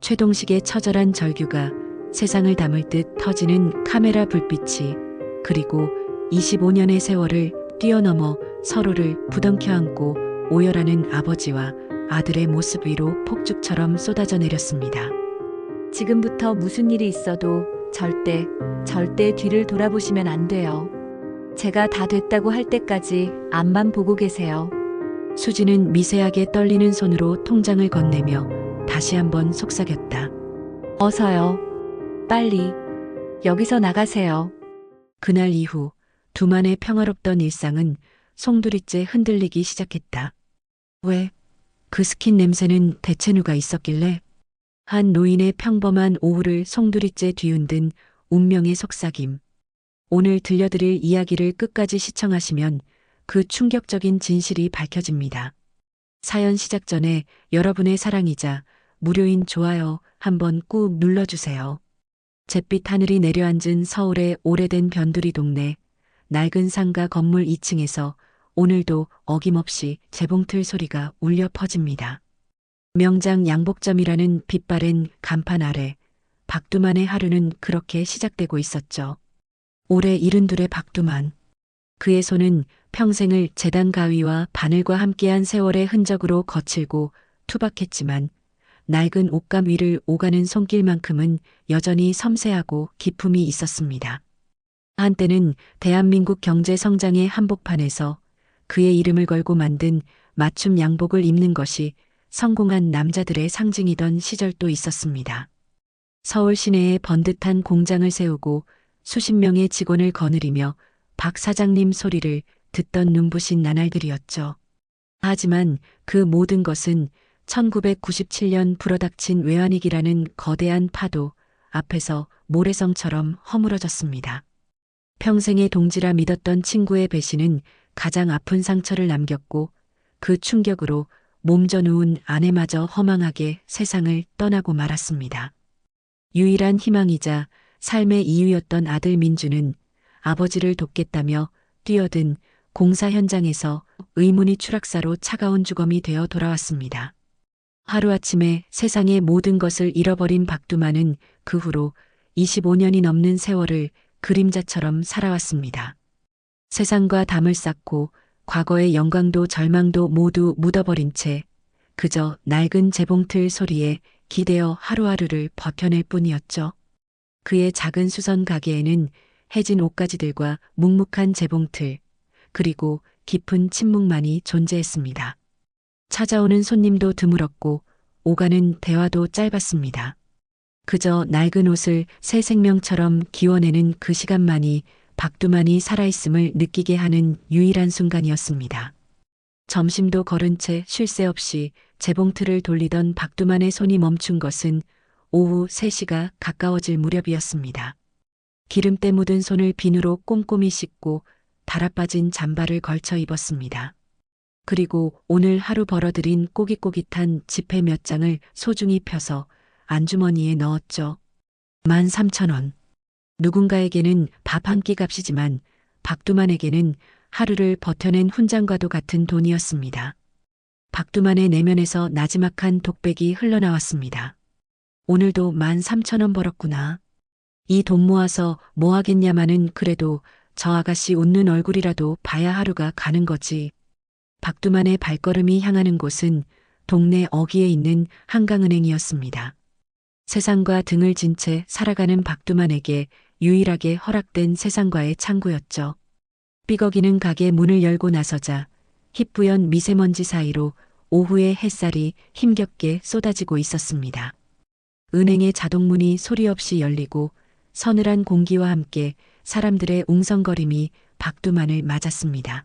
최동식의 처절한 절규가 세상을 담을 듯 터지는 카메라 불빛이, 그리고 25년의 세월을 뛰어넘어 서로를 부둥켜 안고 오열하는 아버지와 아들의 모습 위로 폭죽처럼 쏟아져 내렸습니다. 지금부터 무슨 일이 있어도 절대 뒤를 돌아보시면 안 돼요. 제가 다 됐다고 할 때까지 앞만 보고 계세요. 수지는 미세하게 떨리는 손으로 통장을 건네며 다시 한번 속삭였다. 어서요. 빨리. 여기서 나가세요. 그날 이후 둘만의 평화롭던 일상은 송두리째 흔들리기 시작했다. 왜? 그 스킨 냄새는 대체 누가 있었길래? 한 노인의 평범한 오후를 송두리째 뒤흔든 운명의 속삭임. 오늘 들려드릴 이야기를 끝까지 시청하시면 그 충격적인 진실이 밝혀집니다. 사연 시작 전에 여러분의 사랑이자 무료인 좋아요 한번 꾹 눌러주세요. 잿빛 하늘이 내려앉은 서울의 오래된 변두리 동네, 낡은 상가 건물 2층에서 오늘도 어김없이 재봉틀 소리가 울려 퍼집니다. 명장 양복점이라는 빛바랜 간판 아래 박두만의 하루는 그렇게 시작되고 있었죠. 올해 72의 박두만. 그의 손은 평생을 재단 가위와 바늘과 함께한 세월의 흔적으로 거칠고 투박했지만 낡은 옷감 위를 오가는 손길만큼은 여전히 섬세하고 기품이 있었습니다. 한때는 대한민국 경제 성장의 한복판에서 그의 이름을 걸고 만든 맞춤 양복을 입는 것이 성공한 남자들의 상징이던 시절도 있었습니다. 서울 시내에 번듯한 공장을 세우고 수십 명의 직원을 거느리며 박 사장님 소리를 듣던 눈부신 나날들이었죠. 하지만 그 모든 것은 1997년 불어닥친 외환위기라는 거대한 파도 앞에서 모래성처럼 허물어졌습니다. 평생의 동지라 믿었던 친구의 배신은 가장 아픈 상처를 남겼고 그 충격으로 몸져 누운 아내마저 허망하게 세상을 떠나고 말았습니다. 유일한 희망이자 삶의 이유였던 아들 민주는 아버지를 돕겠다며 뛰어든 공사 현장에서 의문의 추락사로 차가운 주검이 되어 돌아왔습니다. 하루아침에 세상의 모든 것을 잃어버린 박두만은 그 후로 25년이 넘는 세월을 그림자처럼 살아왔습니다. 세상과 담을 쌓고 과거의 영광도 절망도 모두 묻어버린 채 그저 낡은 재봉틀 소리에 기대어 하루하루를 버텨낼 뿐이었죠. 그의 작은 수선 가게에는 해진 옷가지들과 묵묵한 재봉틀, 그리고 깊은 침묵만이 존재했습니다. 찾아오는 손님도 드물었고 오가는 대화도 짧았습니다. 그저 낡은 옷을 새 생명처럼 기워내는 그 시간만이 박두만이 살아있음을 느끼게 하는 유일한 순간이었습니다. 점심도 거른 채 쉴 새 없이 재봉틀을 돌리던 박두만의 손이 멈춘 것은 오후 3시가 가까워질 무렵이었습니다. 기름때 묻은 손을 비누로 꼼꼼히 씻고 달아빠진 잠바를 걸쳐 입었습니다. 그리고 오늘 하루 벌어들인 꼬깃꼬깃한 지폐 몇 장을 소중히 펴서 안주머니에 넣었죠. 13,000원. 누군가에게는 밥 한 끼 값이지만 박두만에게는 하루를 버텨낸 훈장과도 같은 돈이었습니다. 박두만의 내면에서 나지막한 독백이 흘러나왔습니다. 오늘도 13,000원 벌었구나. 이 돈 모아서 뭐 하겠냐마는 그래도 저 아가씨 웃는 얼굴이라도 봐야 하루가 가는 거지. 박두만의 발걸음이 향하는 곳은 동네 어귀에 있는 한강은행이었습니다. 세상과 등을 진 채 살아가는 박두만에게 유일하게 허락된 세상과의 창구였죠. 삐걱이는 가게 문을 열고 나서자 희뿌연 미세먼지 사이로 오후의 햇살이 힘겹게 쏟아지고 있었습니다. 은행의 자동문이 소리 없이 열리고 서늘한 공기와 함께 사람들의 웅성거림이 박두만을 맞았습니다.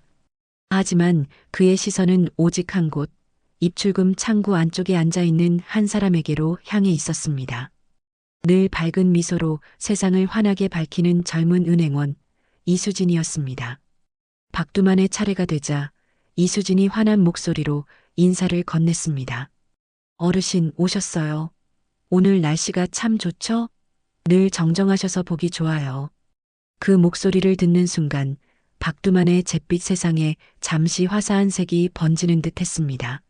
하지만 그의 시선은 오직 한 곳, 입출금 창구 안쪽에 앉아있는 한 사람에게로 향해 있었습니다. 늘 밝은 미소로 세상을 환하게 밝히는 젊은 은행원, 이수진이었습니다. 박두만의 차례가 되자 이수진이 환한 목소리로 인사를 건넸습니다. 어르신 오셨어요. 오늘 날씨가 참 좋죠? 늘 정정하셔서 보기 좋아요. 그 목소리를 듣는 순간 박두만의 잿빛 세상에 잠시 화사한 색이 번지는 듯 했습니다.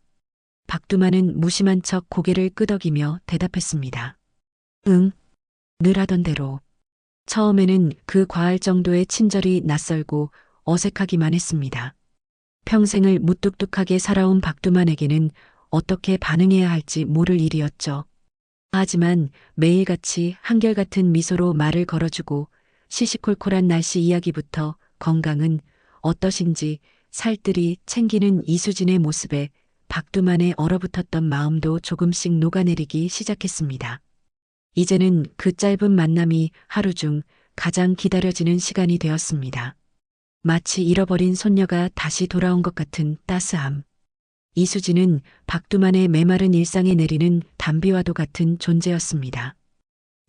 박두만은 무심한 척 고개를 끄덕이며 대답했습니다. 응, 늘 하던 대로. 처음에는 그 과할 정도의 친절이 낯설고 어색하기만 했습니다. 평생을 무뚝뚝하게 살아온 박두만에게는 어떻게 반응해야 할지 모를 일이었죠. 하지만 매일같이 한결같은 미소로 말을 걸어주고 시시콜콜한 날씨 이야기부터 건강은 어떠신지 살뜰히 챙기는 이수진의 모습에 박두만의 얼어붙었던 마음도 조금씩 녹아내리기 시작했습니다. 이제는 그 짧은 만남이 하루 중 가장 기다려지는 시간이 되었습니다. 마치 잃어버린 손녀가 다시 돌아온 것 같은 따스함. 이수진은 박두만의 메마른 일상에 내리는 단비와도 같은 존재였습니다.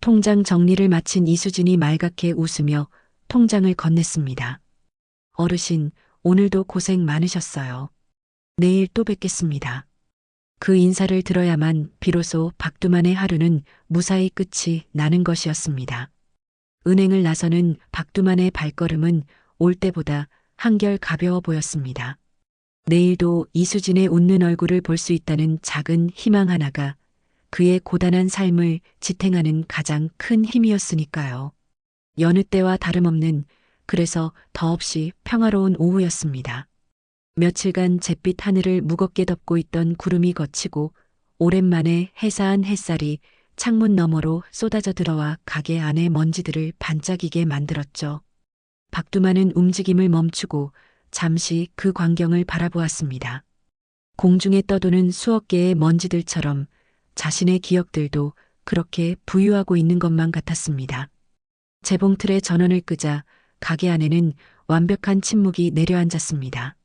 통장 정리를 마친 이수진이 말갛게 웃으며 통장을 건넸습니다. 어르신, 오늘도 고생 많으셨어요. 내일 또 뵙겠습니다. 그 인사를 들어야만 비로소 박두만의 하루는 무사히 끝이 나는 것이었습니다. 은행을 나서는 박두만의 발걸음은 올 때보다 한결 가벼워 보였습니다. 내일도 이수진의 웃는 얼굴을 볼 수 있다는 작은 희망 하나가 그의 고단한 삶을 지탱하는 가장 큰 힘이었으니까요. 여느 때와 다름없는, 그래서 더없이 평화로운 오후였습니다. 며칠간 잿빛 하늘을 무겁게 덮고 있던 구름이 걷히고 오랜만에 해사한 햇살이 창문 너머로 쏟아져 들어와 가게 안의 먼지들을 반짝이게 만들었죠. 박두만은 움직임을 멈추고 잠시 그 광경을 바라보았습니다. 공중에 떠도는 수억 개의 먼지들처럼 자신의 기억들도 그렇게 부유하고 있는 것만 같았습니다. 재봉틀에 전원을 끄자 가게 안에는 완벽한 침묵이 내려앉았습니다.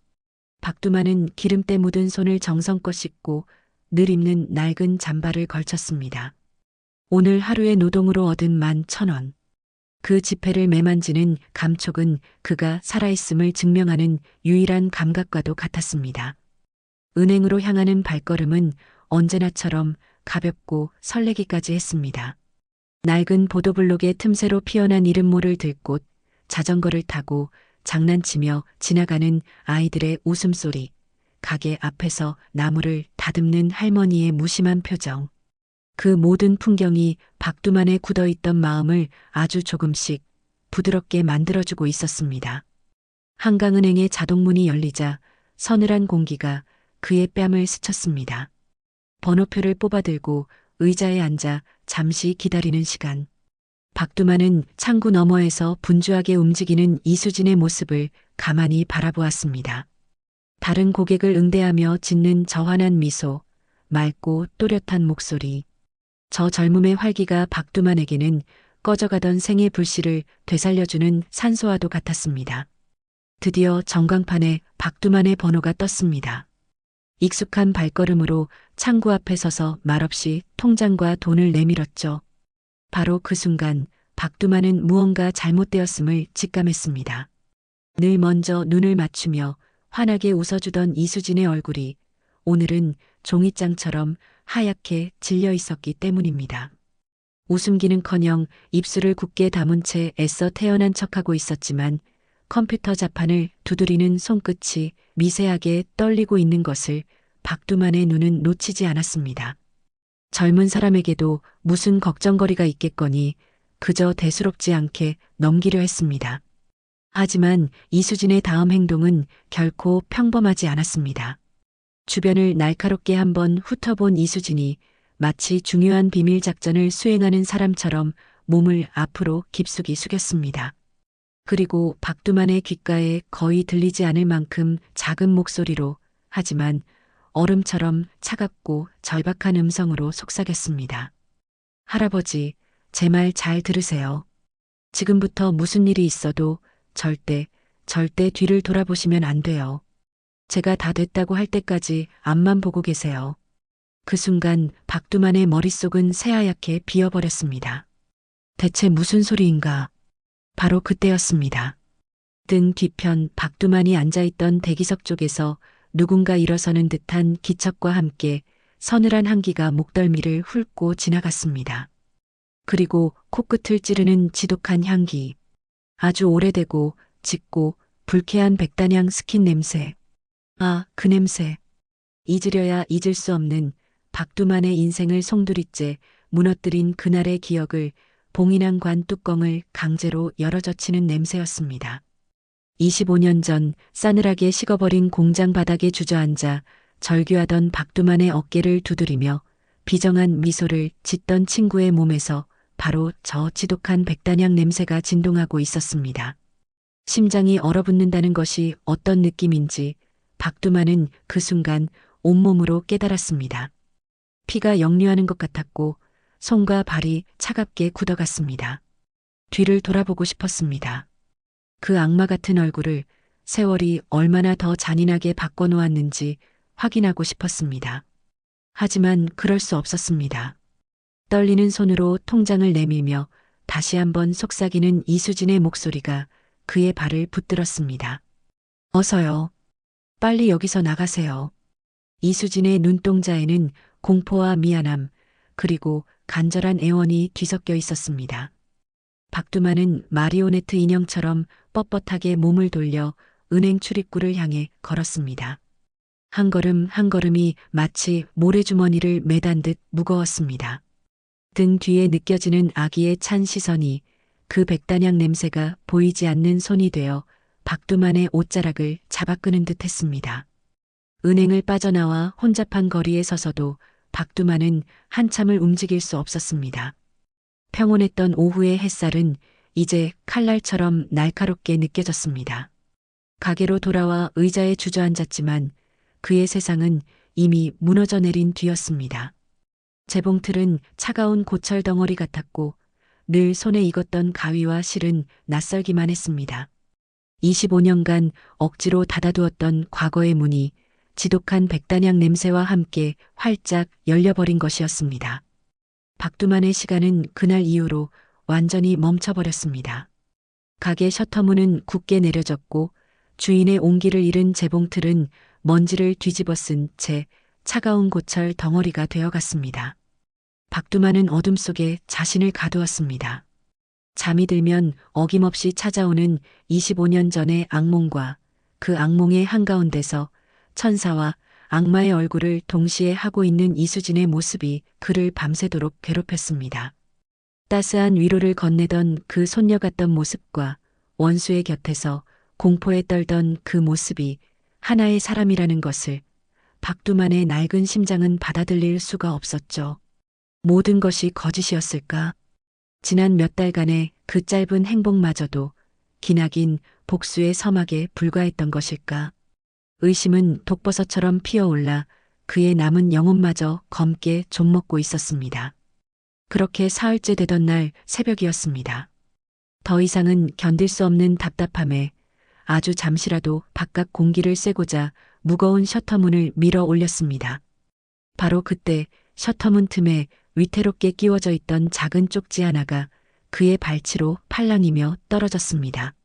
박두만은 기름때 묻은 손을 정성껏 씻고 늘 입는 낡은 잠바를 걸쳤습니다. 오늘 하루의 노동으로 얻은 11,000원. 그 지폐를 매만지는 감촉은 그가 살아있음을 증명하는 유일한 감각과도 같았습니다. 은행으로 향하는 발걸음은 언제나처럼 가볍고 설레기까지 했습니다. 낡은 보도블록의 틈새로 피어난 이름 모를 들꽃, 자전거를 타고 장난치며 지나가는 아이들의 웃음소리, 가게 앞에서 나무를 다듬는 할머니의 무심한 표정. 그 모든 풍경이 박두만의 굳어있던 마음을 아주 조금씩 부드럽게 만들어주고 있었습니다. 한강은행의 자동문이 열리자 서늘한 공기가 그의 뺨을 스쳤습니다. 번호표를 뽑아들고 의자에 앉아 잠시 기다리는 시간. 박두만은 창구 너머에서 분주하게 움직이는 이수진의 모습을 가만히 바라보았습니다. 다른 고객을 응대하며 짓는 저 환한 미소, 맑고 또렷한 목소리. 저 젊음의 활기가 박두만에게는 꺼져가던 생의 불씨를 되살려주는 산소와도 같았습니다. 드디어 전광판에 박두만의 번호가 떴습니다. 익숙한 발걸음으로 창구 앞에 서서 말없이 통장과 돈을 내밀었죠. 바로 그 순간 박두만은 무언가 잘못되었음을 직감했습니다. 늘 먼저 눈을 맞추며 환하게 웃어주던 이수진의 얼굴이 오늘은 종이장처럼 하얗게 질려 있었기 때문입니다. 웃음기는커녕 입술을 굳게 다문 채 애써 태연한 척하고 있었지만 컴퓨터 자판을 두드리는 손끝이 미세하게 떨리고 있는 것을 박두만의 눈은 놓치지 않았습니다. 젊은 사람에게도 무슨 걱정거리가 있겠거니 그저 대수롭지 않게 넘기려 했습니다. 하지만 이수진의 다음 행동은 결코 평범하지 않았습니다. 주변을 날카롭게 한번 훑어본 이수진이 마치 중요한 비밀 작전을 수행하는 사람처럼 몸을 앞으로 깊숙이 숙였습니다. 그리고 박두만의 귓가에 거의 들리지 않을 만큼 작은 목소리로, 하지만 얼음처럼 차갑고 절박한 음성으로 속삭였습니다. 할아버지, 제 말 잘 들으세요. 지금부터 무슨 일이 있어도 절대 뒤를 돌아보시면 안 돼요. 제가 다 됐다고 할 때까지 앞만 보고 계세요. 그 순간 박두만의 머릿속은 새하얗게 비어버렸습니다. 대체 무슨 소리인가? 바로 그때였습니다. 등 뒤편 박두만이 앉아있던 대기석 쪽에서 누군가 일어서는 듯한 기척과 함께 서늘한 한기가 목덜미를 훑고 지나갔습니다. 그리고 코끝을 찌르는 지독한 향기. 아주 오래되고 짙고 불쾌한 백단향 스킨 냄새. 아, 그 냄새. 잊으려야 잊을 수 없는 박두만의 인생을 송두리째 무너뜨린 그날의 기억을 봉인한 관 뚜껑을 강제로 열어젖히는 냄새였습니다. 25년 전 싸늘하게 식어버린 공장 바닥에 주저앉아 절규하던 박두만의 어깨를 두드리며 비정한 미소를 짓던 친구의 몸에서 바로 저 지독한 백단향 냄새가 진동하고 있었습니다. 심장이 얼어붙는다는 것이 어떤 느낌인지 박두만은 그 순간 온몸으로 깨달았습니다. 피가 역류하는 것 같았고 손과 발이 차갑게 굳어갔습니다. 뒤를 돌아보고 싶었습니다. 그 악마 같은 얼굴을 세월이 얼마나 더 잔인하게 바꿔놓았는지 확인하고 싶었습니다. 하지만 그럴 수 없었습니다. 떨리는 손으로 통장을 내밀며 다시 한번 속삭이는 이수진의 목소리가 그의 발을 붙들었습니다. 어서요. 빨리 여기서 나가세요. 이수진의 눈동자에는 공포와 미안함, 그리고 간절한 애원이 뒤섞여 있었습니다. 박두만은 마리오네트 인형처럼 뻣뻣하게 몸을 돌려 은행 출입구를 향해 걸었습니다. 한 걸음 한 걸음이 마치 모래주머니를 매단 듯 무거웠습니다. 등 뒤에 느껴지는 아기의 찬 시선이 그 백단향 냄새가 보이지 않는 손이 되어 박두만의 옷자락을 잡아끄는 듯 했습니다. 은행을 빠져나와 혼잡한 거리에 서서도 박두만은 한참을 움직일 수 없었습니다. 평온했던 오후의 햇살은 이제 칼날처럼 날카롭게 느껴졌습니다. 가게로 돌아와 의자에 주저앉았지만 그의 세상은 이미 무너져 내린 뒤였습니다. 재봉틀은 차가운 고철 덩어리 같았고 늘 손에 익었던 가위와 실은 낯설기만 했습니다. 25년간 억지로 닫아두었던 과거의 문이 지독한 백단향 냄새와 함께 활짝 열려버린 것이었습니다. 박두만의 시간은 그날 이후로 완전히 멈춰버렸습니다. 가게 셔터문은 굳게 내려졌고 주인의 온기를 잃은 재봉틀은 먼지를 뒤집어 쓴 채 차가운 고철 덩어리가 되어갔습니다. 박두만은 어둠 속에 자신을 가두었습니다. 잠이 들면 어김없이 찾아오는 25년 전의 악몽과 그 악몽의 한가운데서 천사와 악마의 얼굴을 동시에 하고 있는 이수진의 모습이 그를 밤새도록 괴롭혔습니다. 따스한 위로를 건네던 그 손녀 같던 모습과 원수의 곁에서 공포에 떨던 그 모습이 하나의 사람이라는 것을 박두만의 낡은 심장은 받아들일 수가 없었죠. 모든 것이 거짓이었을까? 지난 몇 달간의 그 짧은 행복마저도 기나긴 복수의 서막에 불과했던 것일까? 의심은 독버섯처럼 피어올라 그의 남은 영혼마저 검게 좀먹고 있었습니다. 그렇게 사흘째 되던 날 새벽이었습니다. 더 이상은 견딜 수 없는 답답함에 아주 잠시라도 바깥 공기를 쐬고자 무거운 셔터문을 밀어 올렸습니다. 바로 그때 셔터문 틈에 위태롭게 끼워져 있던 작은 쪽지 하나가 그의 발치로 팔랑이며 떨어졌습니다.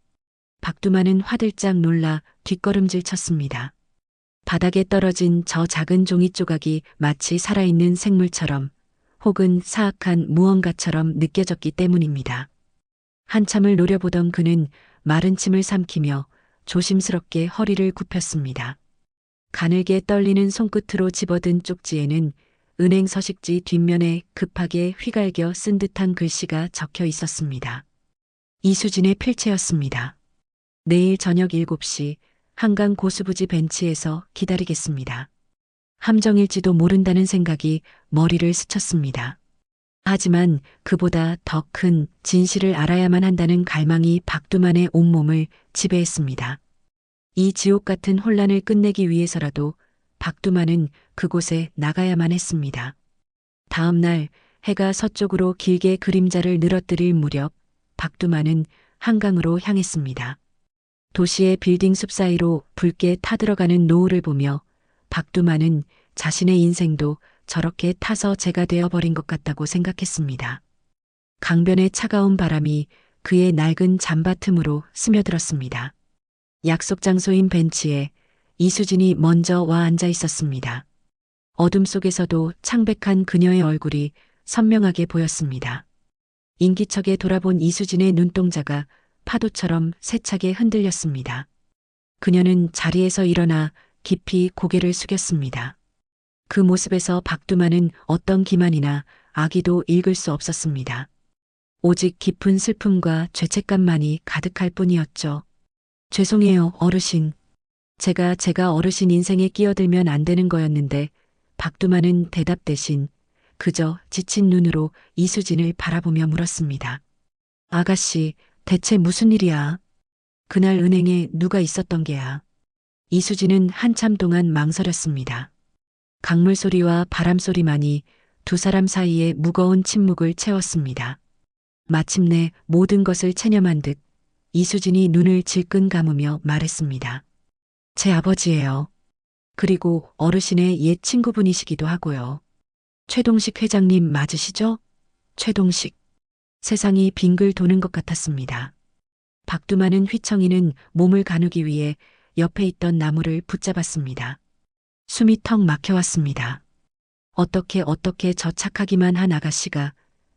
박두만은 화들짝 놀라 뒷걸음질 쳤습니다. 바닥에 떨어진 저 작은 종이 조각이 마치 살아있는 생물처럼 혹은 사악한 무언가처럼 느껴졌기 때문입니다. 한참을 노려보던 그는 마른 침을 삼키며 조심스럽게 허리를 굽혔습니다. 가늘게 떨리는 손끝으로 집어든 쪽지에는 은행 서식지 뒷면에 급하게 휘갈겨 쓴 듯한 글씨가 적혀 있었습니다. 이수진의 필체였습니다. 내일 저녁 7시 한강 고수부지 벤치에서 기다리겠습니다. 함정일지도 모른다는 생각이 머리를 스쳤습니다. 하지만 그보다 더 큰 진실을 알아야만 한다는 갈망이 박두만의 온몸을 지배했습니다. 이 지옥 같은 혼란을 끝내기 위해서라도 박두만은 그곳에 나가야만 했습니다. 다음 날 해가 서쪽으로 길게 그림자를 늘어뜨릴 무렵 박두만은 한강으로 향했습니다. 도시의 빌딩 숲 사이로 붉게 타들어가는 노을을 보며 박두만은 자신의 인생도 저렇게 타서 재가 되어버린 것 같다고 생각했습니다. 강변의 차가운 바람이 그의 낡은 잠바 틈으로 스며들었습니다. 약속 장소인 벤치에 이수진이 먼저 와 앉아 있었습니다. 어둠 속에서도 창백한 그녀의 얼굴이 선명하게 보였습니다. 인기척에 돌아본 이수진의 눈동자가 파도처럼 세차게 흔들렸습니다. 그녀는 자리에서 일어나 깊이 고개를 숙였습니다. 그 모습에서 박두만은 어떤 기만이나 악의도 읽을 수 없었습니다. 오직 깊은 슬픔과 죄책감만이 가득할 뿐이었죠. 죄송해요, 어르신. 제가 어르신 인생에 끼어들면 안 되는 거였는데 박두만은 대답 대신 그저 지친 눈으로 이수진을 바라보며 물었습니다. 아가씨, 대체 무슨 일이야? 그날 은행에 누가 있었던 게야? 이수진은 한참 동안 망설였습니다. 강물 소리와 바람 소리만이 두 사람 사이에 무거운 침묵을 채웠습니다. 마침내 모든 것을 체념한 듯 이수진이 눈을 질끈 감으며 말했습니다. 제 아버지예요. 그리고 어르신의 옛 친구분이시기도 하고요. 최동식 회장님 맞으시죠? 최동식. 세상이 빙글 도는 것 같았습니다. 박두만은 휘청이는 몸을 가누기 위해 옆에 있던 나무를 붙잡았습니다. 숨이 턱 막혀왔습니다. 어떻게 저 착하기만 한 아가씨가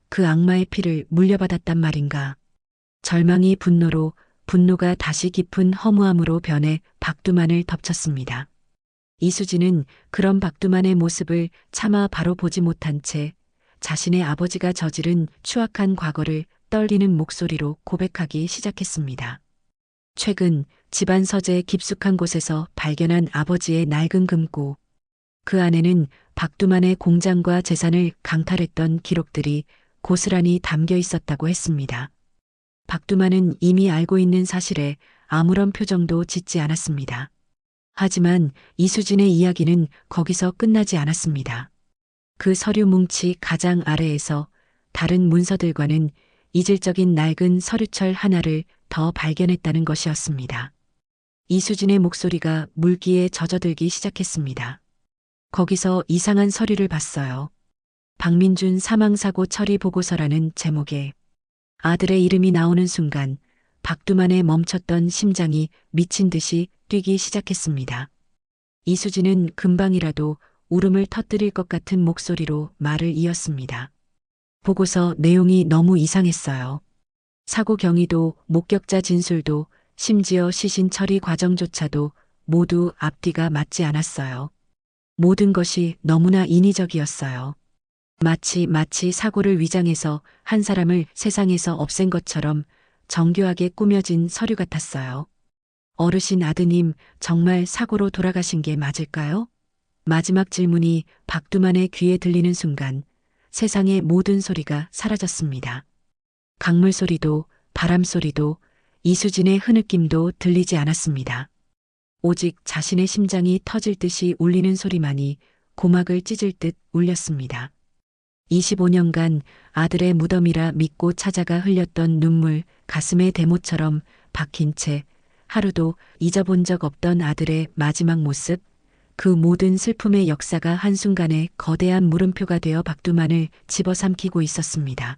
그 악마의 피를 물려받았단 말인가. 절망이 분노로, 분노가 다시 깊은 허무함으로 변해 박두만을 덮쳤습니다. 이수진은 그런 박두만의 모습을 차마 바로 보지 못한 채 자신의 아버지가 저지른 추악한 과거를 떨리는 목소리로 고백하기 시작했습니다. 최근 집안 서재 깊숙한 곳에서 발견한 아버지의 낡은 금고. 그 안에는 박두만의 공장과 재산을 강탈했던 기록들이 고스란히 담겨 있었다고 했습니다. 박두만은 이미 알고 있는 사실에 아무런 표정도 짓지 않았습니다. 하지만 이수진의 이야기는 거기서 끝나지 않았습니다. 그 서류 뭉치 가장 아래에서 다른 문서들과는 이질적인 낡은 서류철 하나를 더 발견했다는 것이었습니다. 이수진의 목소리가 물기에 젖어들기 시작했습니다. 거기서 이상한 서류를 봤어요. 박민준 사망사고 처리 보고서라는 제목에 아들의 이름이 나오는 순간 박두만의 멈췄던 심장이 미친 듯이 뛰기 시작했습니다. 이수진은 금방이라도 울음을 터뜨릴 것 같은 목소리로 말을 이었습니다. 보고서 내용이 너무 이상했어요. 사고 경위도 목격자 진술도 심지어 시신 처리 과정조차도 모두 앞뒤가 맞지 않았어요. 모든 것이 너무나 인위적이었어요. 마치 사고를 위장해서 한 사람을 세상에서 없앤 것처럼 정교하게 꾸며진 서류 같았어요. 어르신 아드님 정말 사고로 돌아가신 게 맞을까요? 마지막 질문이 박두만의 귀에 들리는 순간 세상의 모든 소리가 사라졌습니다. 강물 소리도 바람 소리도 이수진의 흐느낌도 들리지 않았습니다. 오직 자신의 심장이 터질 듯이 울리는 소리만이 고막을 찢을 듯 울렸습니다. 25년간 아들의 무덤이라 믿고 찾아가 흘렸던 눈물 가슴에 대못처럼 박힌 채 하루도 잊어본 적 없던 아들의 마지막 모습, 그 모든 슬픔의 역사가 한순간에 거대한 물음표가 되어 박두만을 집어삼키고 있었습니다.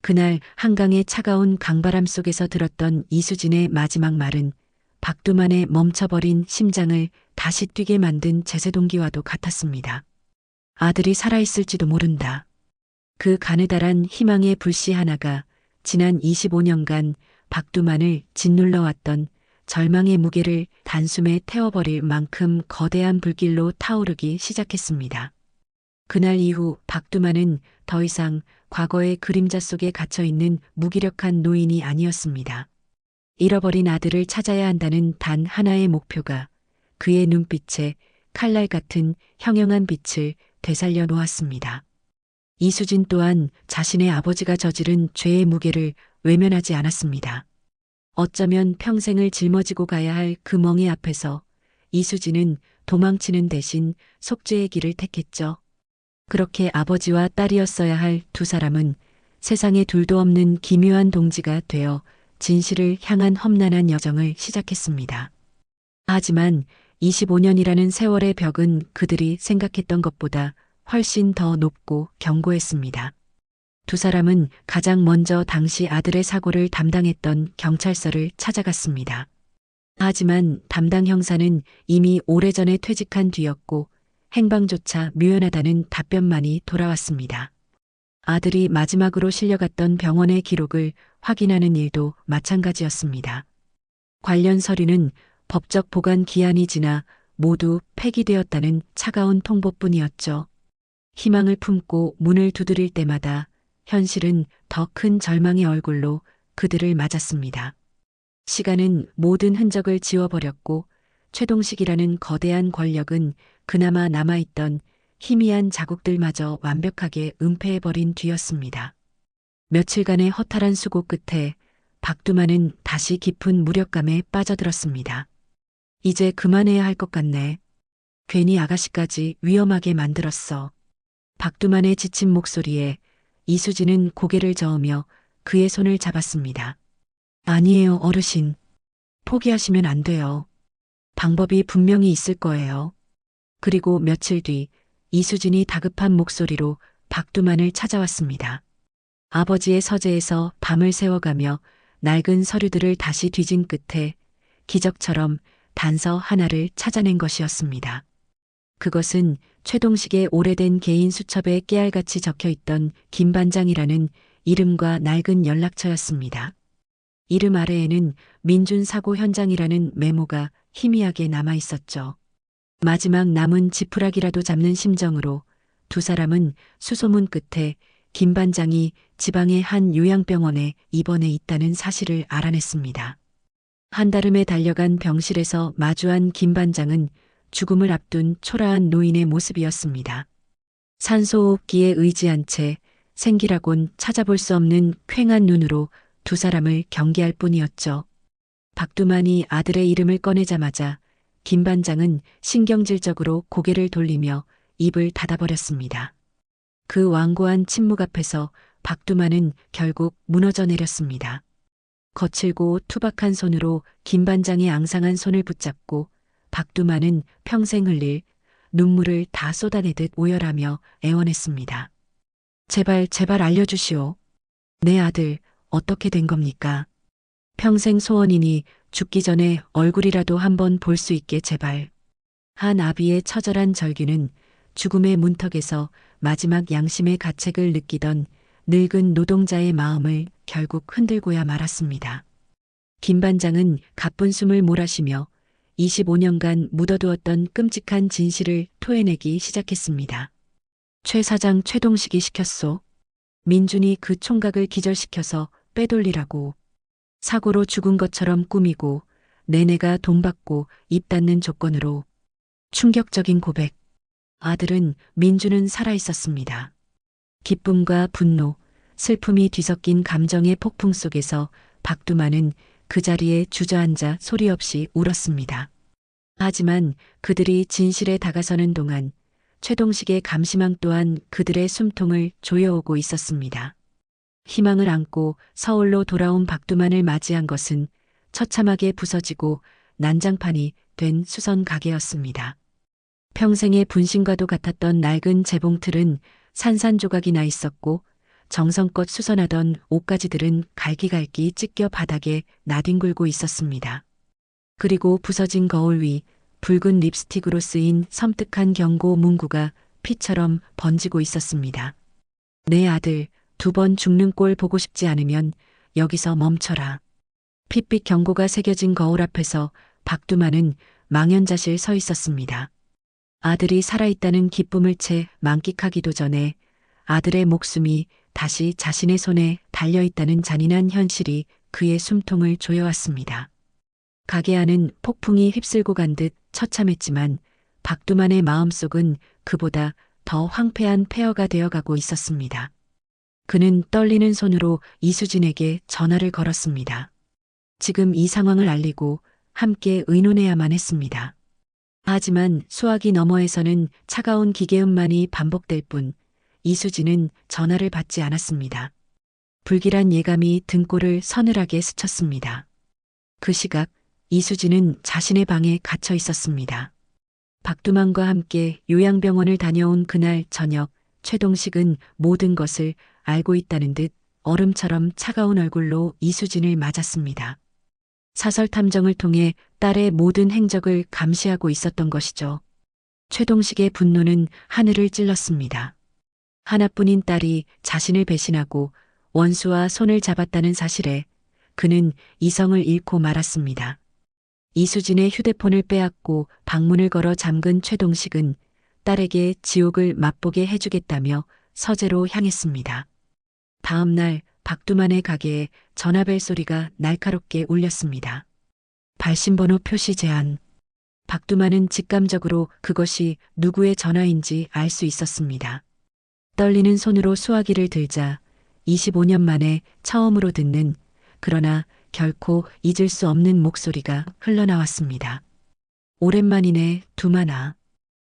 그날 한강의 차가운 강바람 속에서 들었던 이수진의 마지막 말은 박두만의 멈춰버린 심장을 다시 뛰게 만든 제세동기와도 같았습니다. 아들이 살아있을지도 모른다. 그 가느다란 희망의 불씨 하나가 지난 25년간 박두만을 짓눌러왔던 절망의 무게를 단숨에 태워버릴 만큼 거대한 불길로 타오르기 시작했습니다. 그날 이후 박두만은 더 이상 과거의 그림자 속에 갇혀있는 무기력한 노인이 아니었습니다. 잃어버린 아들을 찾아야 한다는 단 하나의 목표가 그의 눈빛에 칼날 같은 형형한 빛을 되살려 놓았습니다. 이수진 또한 자신의 아버지가 저지른 죄의 무게를 외면하지 않았습니다. 어쩌면 평생을 짊어지고 가야 할 그 멍에 앞에서 이수진은 도망치는 대신 속죄의 길을 택했죠. 그렇게 아버지와 딸이었어야 할 두 사람은 세상에 둘도 없는 기묘한 동지가 되어 진실을 향한 험난한 여정을 시작했습니다. 하지만 25년이라는 세월의 벽은 그들이 생각했던 것보다 훨씬 더 높고 견고했습니다. 두 사람은 가장 먼저 당시 아들의 사고를 담당했던 경찰서를 찾아갔습니다. 하지만 담당 형사는 이미 오래전에 퇴직한 뒤였고 행방조차 묘연하다는 답변만이 돌아왔습니다. 아들이 마지막으로 실려갔던 병원의 기록을 확인하는 일도 마찬가지였습니다. 관련 서류는 법적 보관 기한이 지나 모두 폐기되었다는 차가운 통보뿐이었죠. 희망을 품고 문을 두드릴 때마다 현실은 더 큰 절망의 얼굴로 그들을 맞았습니다. 시간은 모든 흔적을 지워버렸고 최동식이라는 거대한 권력은 그나마 남아있던 희미한 자국들마저 완벽하게 은폐해버린 뒤였습니다. 며칠간의 허탈한 수고 끝에 박두만은 다시 깊은 무력감에 빠져들었습니다. 이제 그만해야 할 것 같네. 괜히 아가씨까지 위험하게 만들었어. 박두만의 지친 목소리에 이수진은 고개를 저으며 그의 손을 잡았습니다. 아니에요, 어르신. 포기하시면 안 돼요. 방법이 분명히 있을 거예요. 그리고 며칠 뒤 이수진이 다급한 목소리로 박두만을 찾아왔습니다. 아버지의 서재에서 밤을 새워가며 낡은 서류들을 다시 뒤진 끝에 기적처럼 단서 하나를 찾아낸 것이었습니다. 그것은 최동식의 오래된 개인 수첩에 깨알같이 적혀있던 김반장이라는 이름과 낡은 연락처였습니다. 이름 아래에는 민준 사고 현장이라는 메모가 희미하게 남아있었죠. 마지막 남은 지푸라기라도 잡는 심정으로 두 사람은 수소문 끝에 김 반장이 지방의 한 요양병원에 입원해 있다는 사실을 알아냈습니다. 한달음에 달려간 병실에서 마주한 김 반장은 죽음을 앞둔 초라한 노인의 모습이었습니다. 산소호흡기에 의지한 채 생기라곤 찾아볼 수 없는 퀭한 눈으로 두 사람을 경계할 뿐이었죠. 박두만이 아들의 이름을 꺼내자마자 김 반장은 신경질적으로 고개를 돌리며 입을 닫아버렸습니다. 그 완고한 침묵 앞에서 박두만은 결국 무너져 내렸습니다. 거칠고 투박한 손으로 김 반장의 앙상한 손을 붙잡고 박두만은 평생 흘릴 눈물을 다 쏟아내듯 오열하며 애원했습니다. 제발, 제발 알려주시오. 내 아들 어떻게 된 겁니까? 평생 소원이니 죽기 전에 얼굴이라도 한번 볼 수 있게 제발. 한 아비의 처절한 절규는 죽음의 문턱에서 마지막 양심의 가책을 느끼던 늙은 노동자의 마음을 결국 흔들고야 말았습니다. 김 반장은 가쁜 숨을 몰아쉬며 25년간 묻어두었던 끔찍한 진실을 토해내기 시작했습니다. 최 사장 최동식이 시켰소. 민준이 그 총각을 기절시켜서 빼돌리라고. 사고로 죽은 것처럼 꾸미고 내내가 돈 받고 입 닫는 조건으로. 충격적인 고백. 아들은 민준은 살아있었습니다. 기쁨과 분노, 슬픔이 뒤섞인 감정의 폭풍 속에서 박두만은 그 자리에 주저앉아 소리 없이 울었습니다. 하지만 그들이 진실에 다가서는 동안 최동식의 감시망 또한 그들의 숨통을 조여오고 있었습니다. 희망을 안고 서울로 돌아온 박두만을 맞이한 것은 처참하게 부서지고 난장판이 된 수선 가게였습니다. 평생의 분신과도 같았던 낡은 재봉틀은 산산조각이 나 있었고 정성껏 수선하던 옷가지들은 갈기갈기 찢겨 바닥에 나뒹굴고 있었습니다. 그리고 부서진 거울 위 붉은 립스틱으로 쓰인 섬뜩한 경고 문구가 피처럼 번지고 있었습니다. 내 아들 2번 죽는 꼴 보고 싶지 않으면 여기서 멈춰라. 핏빛 경고가 새겨진 거울 앞에서 박두만은 망연자실 서 있었습니다. 아들이 살아있다는 기쁨을 채 만끽하기도 전에 아들의 목숨이 다시 자신의 손에 달려있다는 잔인한 현실이 그의 숨통을 조여왔습니다. 가게 안은 폭풍이 휩쓸고 간 듯 처참했지만 박두만의 마음속은 그보다 더 황폐한 폐허가 되어가고 있었습니다. 그는 떨리는 손으로 이수진에게 전화를 걸었습니다. 지금 이 상황을 알리고 함께 의논해야만 했습니다. 하지만 수화기 너머에서는 차가운 기계음만이 반복될 뿐 이수진은 전화를 받지 않았습니다. 불길한 예감이 등골을 서늘하게 스쳤습니다. 그 시각 이수진은 자신의 방에 갇혀 있었습니다. 박두만과 함께 요양병원을 다녀온 그날 저녁 최동식은 모든 것을 알고 있다는 듯 얼음처럼 차가운 얼굴로 이수진을 맞았습니다. 사설 탐정을 통해 딸의 모든 행적을 감시하고 있었던 것이죠. 최동식의 분노는 하늘을 찔렀습니다. 하나뿐인 딸이 자신을 배신하고 원수와 손을 잡았다는 사실에 그는 이성을 잃고 말았습니다. 이수진의 휴대폰을 빼앗고 방문을 걸어 잠근 최동식은 딸에게 지옥을 맛보게 해주겠다며 서재로 향했습니다. 다음 날 박두만의 가게에 전화벨 소리가 날카롭게 울렸습니다. 발신번호 표시 제한. 박두만은 직감적으로 그것이 누구의 전화인지 알 수 있었습니다. 떨리는 손으로 수화기를 들자 25년 만에 처음으로 듣는, 그러나 결코 잊을 수 없는 목소리가 흘러나왔습니다. 오랜만이네, 두만아.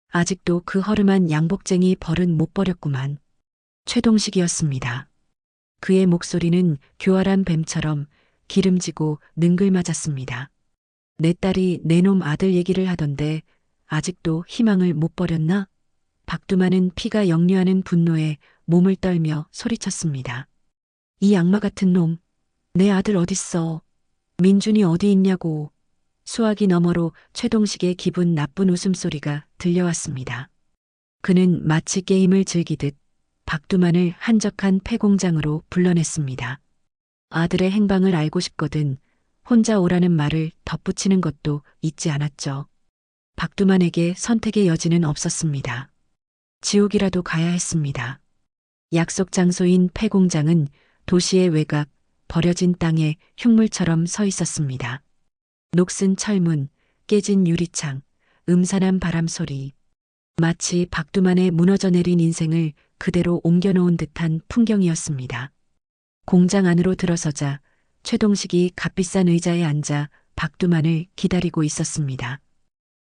아직도 그 허름한 양복쟁이 벌은 못 버렸구만. 최동식이었습니다. 그의 목소리는 교활한 뱀처럼 기름지고 능글맞았습니다. 내 딸이 내 놈 아들 얘기를 하던데 아직도 희망을 못 버렸나? 박두만은 피가 역류하는 분노에 몸을 떨며 소리쳤습니다. 이 악마 같은 놈, 내 아들 어딨어? 민준이 어디 있냐고. 수화기 너머로 최동식의 기분 나쁜 웃음소리가 들려왔습니다. 그는 마치 게임을 즐기듯 박두만을 한적한 폐공장으로 불러냈습니다. 아들의 행방을 알고 싶거든 혼자 오라는 말을 덧붙이는 것도 잊지 않았죠. 박두만에게 선택의 여지는 없었습니다. 지옥이라도 가야 했습니다. 약속 장소인 폐공장은 도시의 외곽, 버려진 땅에 흉물처럼 서 있었습니다. 녹슨 철문, 깨진 유리창, 음산한 바람 소리. 마치 박두만의 무너져 내린 인생을 그대로 옮겨놓은 듯한 풍경이었습니다. 공장 안으로 들어서자 최동식이 값비싼 의자에 앉아 박두만을 기다리고 있었습니다.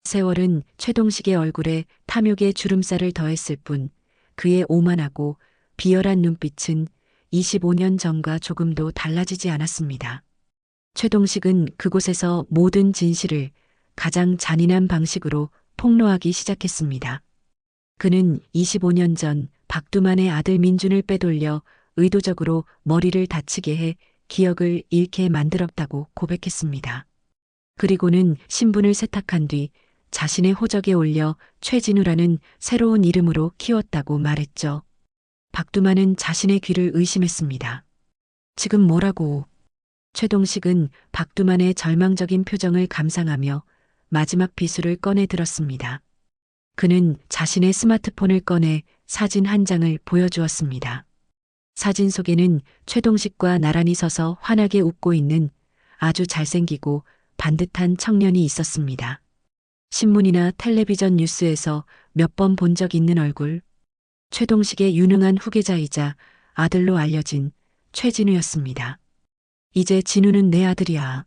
세월은 최동식의 얼굴에 탐욕의 주름살을 더했을 뿐 그의 오만하고 비열한 눈빛은 25년 전과 조금도 달라지지 않았습니다. 최동식은 그곳에서 모든 진실을 가장 잔인한 방식으로 폭로하기 시작했습니다. 그는 25년 전 박두만의 아들 민준을 빼돌려 의도적으로 머리를 다치게 해 기억을 잃게 만들었다고 고백했습니다. 그리고는 신분을 세탁한 뒤 자신의 호적에 올려 최진우라는 새로운 이름으로 키웠다고 말했죠. 박두만은 자신의 귀를 의심했습니다. 지금 뭐라고? 최동식은 박두만의 절망적인 표정을 감상하며 마지막 비수를 꺼내 들었습니다. 그는 자신의 스마트폰을 꺼내 사진 한 장을 보여주었습니다. 사진 속에는 최동식과 나란히 서서 환하게 웃고 있는 아주 잘생기고 반듯한 청년이 있었습니다. 신문이나 텔레비전 뉴스에서 몇 번 본 적 있는 얼굴. 최동식의 유능한 후계자이자 아들로 알려진 최진우였습니다. 이제 진우는 내 아들이야.